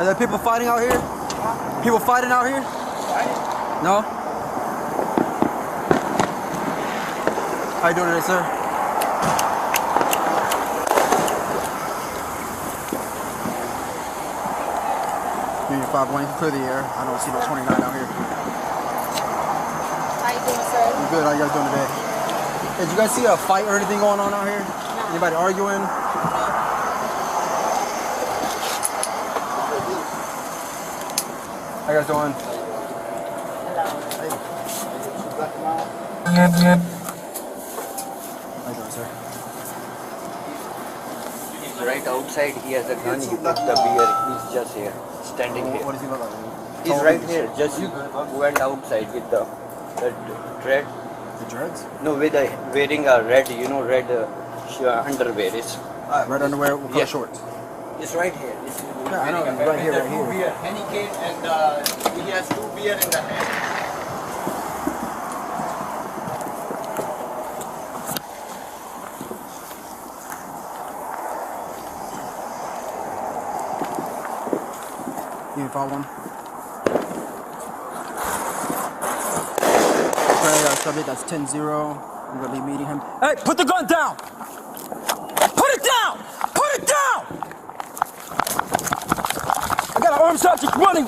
Are there people fighting out here? People fighting out here? No? How you doing today, sir? Union 5-1, clear the air. I don't see no 29 out here. How you doing, sir? I'm good. How you guys doing today? Hey, did you guys see a fight or anything going on out here? No. Anybody arguing? How you guys doing? Hello. Hey. How you doing, sir? He's right outside. He has a gun. He put the beer. He's just here, standing here. What does he look like? He's right here. Just went outside with the red. The dreads? No, with a wearing a red. You know, red underwear. It's Red underwear with yeah. shorts. It's right here. Yeah, I know. Right here, right here. Beer, Henneken, and he has 2 beer in the hand. You can follow one. Okay, subject, that's 10-0. I'm gonna be meeting him. Hey, put the gun down! Put it down! Put it down! I got an armed subject running.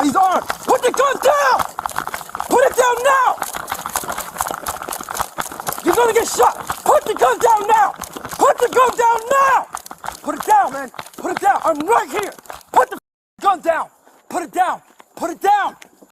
He's armed. Put the gun down! Put it down now! You're gonna get shot! Put the gun down now! Put the gun down now! Put it down, man! Put it down! I'm right here! Put the gun down! Put it down! Put it down!